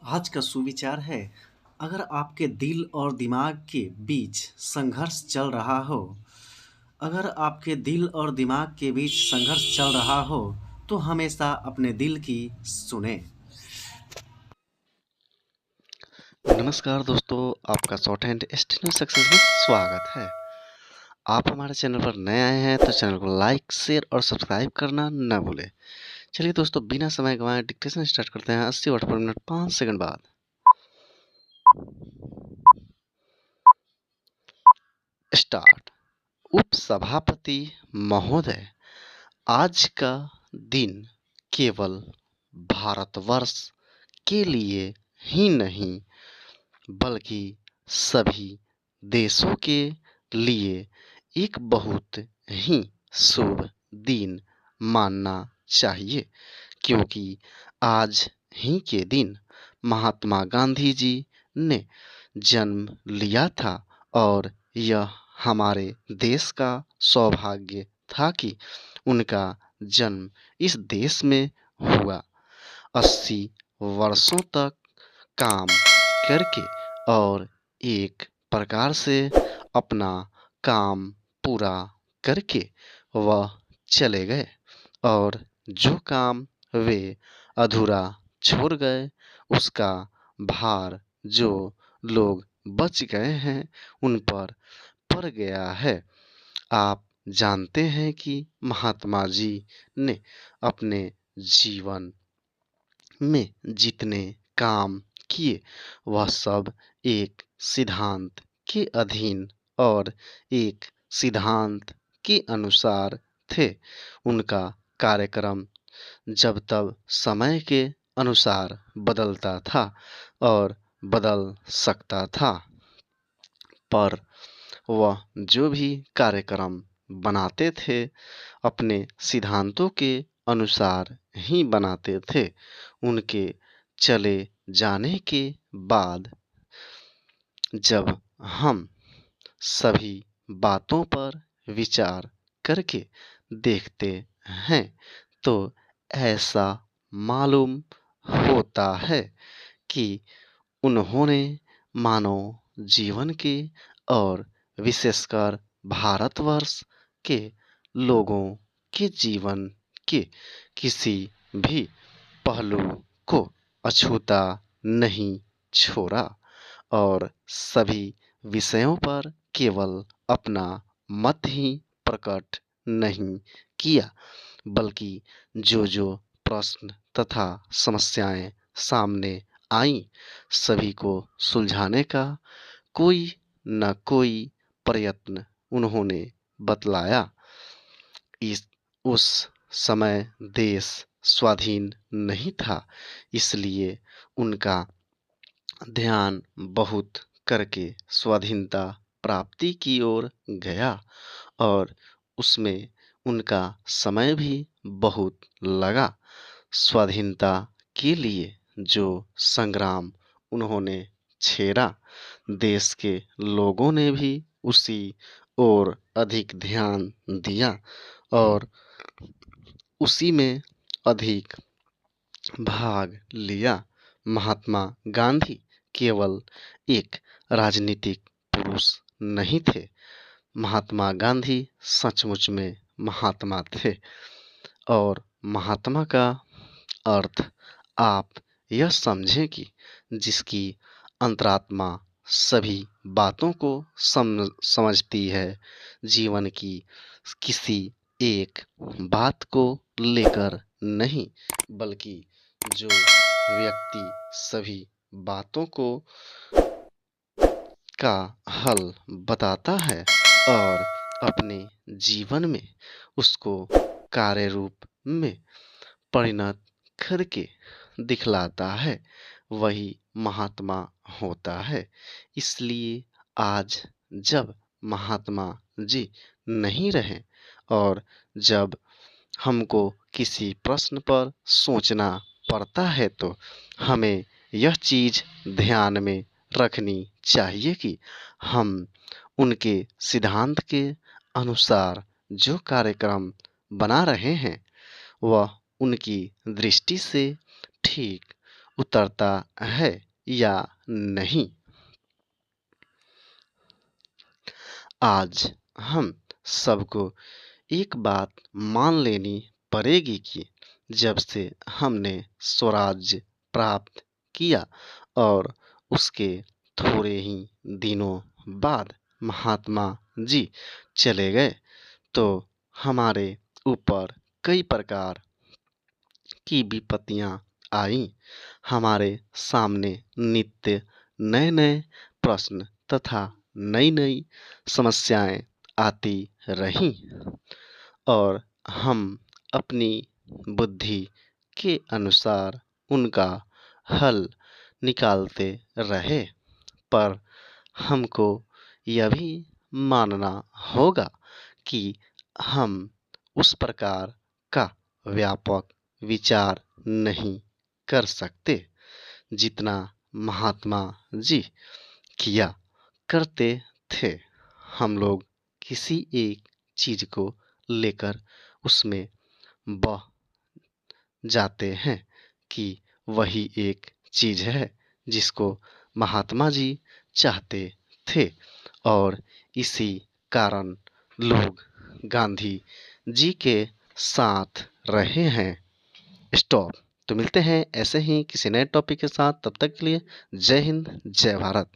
आज का सुविचार है, अगर आपके दिल और दिमाग के बीच संघर्ष चल रहा हो अगर आपके दिल और दिमाग के बीच संघर्ष चल रहा हो, तो हमेशा अपने दिल की सुनें। नमस्कार दोस्तों, आपका शॉर्ट हैंड स्टेनो सक्सेस में स्वागत है। आप हमारे चैनल पर नए आए हैं तो चैनल को लाइक, शेयर और सब्सक्राइब करना न भूलें। चलिए दोस्तों, बिना समय गंवाए डिक्टेशन स्टार्ट करते हैं। 80 वर्ड पर मिनट 5 सेकंड बाद। स्टार्ट। उपसभापति महोदय, आज का दिन केवल भारतवर्ष के लिए ही नहीं बल्कि सभी देशों के लिए एक बहुत ही शुभ दिन मानना चाहिए, क्योंकि आज ही के दिन महात्मा गांधी जी ने जन्म लिया था और यह हमारे देश का सौभाग्य था कि उनका जन्म इस देश में हुआ। 80 वर्षों तक काम करके और एक प्रकार से अपना काम पूरा करके वह चले गए, और जो काम वे अधूरा छोड़ गए उसका भार जो लोग बच गए हैं उन पर पड़ गया है। आप जानते हैं कि महात्मा जी ने अपने जीवन में जितने काम किए वह सब एक सिद्धांत के अधीन और एक सिद्धांत के अनुसार थे। उनका कार्यक्रम जब तब समय के अनुसार बदलता था और बदल सकता था, पर वह जो भी कार्यक्रम बनाते थे अपने सिद्धांतों के अनुसार ही बनाते थे। उनके चले जाने के बाद जब हम सभी बातों पर विचार करके देखते हैं तो ऐसा मालूम होता है कि उन्होंने मानव जीवन के और विशेषकर भारतवर्ष के लोगों के जीवन के किसी भी पहलू को अछूता नहीं छोड़ा और सभी विषयों पर केवल अपना मत ही प्रकट नहीं किया, बल्कि जो प्रश्न तथा समस्याएं सामने आईं सभी को सुलझाने का कोई न कोई प्रयत्न उन्होंने बतलाया। इस उस समय देश स्वाधीन नहीं था, इसलिए उनका ध्यान बहुत करके स्वाधीनता प्राप्ति की ओर गया और उसमें उनका समय भी बहुत लगा। स्वाधीनता के लिए जो संग्राम उन्होंने छेड़ा, देश के लोगों ने भी उसी ओर अधिक ध्यान दिया और उसी में अधिक भाग लिया। महात्मा गांधी केवल एक राजनीतिक पुरुष नहीं थे, महात्मा गांधी सचमुच में महात्मा थे। और महात्मा का अर्थ आप यह समझें कि जिसकी अंतरात्मा सभी बातों को समझती है, जीवन की किसी एक बात को लेकर नहीं, बल्कि जो व्यक्ति सभी बातों को का हल बताता है और अपने जीवन में उसको कार्य रूप में परिणत करके दिखलाता है, वही महात्मा होता है। इसलिए आज जब महात्मा जी नहीं रहे और जब हमको किसी प्रश्न पर सोचना पड़ता है तो हमें यह चीज ध्यान में रखनी चाहिए कि हम उनके सिद्धांत के अनुसार जो कार्यक्रम बना रहे हैं वह उनकी दृष्टि से ठीक उतरता है या नहीं। आज हम सबको एक बात मान लेनी पड़ेगी कि जब से हमने स्वराज्य प्राप्त किया और उसके थोड़े ही दिनों बाद महात्मा जी चले गए, तो हमारे ऊपर कई प्रकार की विपत्तियां आईं। हमारे सामने नित्य नए नए प्रश्न तथा नई नई समस्याएं आती रहीं और हम अपनी बुद्धि के अनुसार उनका हल निकालते रहे। पर हमको यह भी मानना होगा कि हम उस प्रकार का व्यापक विचार नहीं कर सकते जितना महात्मा जी किया करते थे। हम लोग किसी एक चीज को लेकर उसमें बह जाते हैं कि वही एक चीज है जिसको महात्मा जी चाहते थे, और इसी कारण लोग गांधी जी के साथ रहे हैं। स्टॉप। तो मिलते हैं ऐसे ही किसी नए टॉपिक के साथ, तब तक के लिए जय हिंद जय भारत।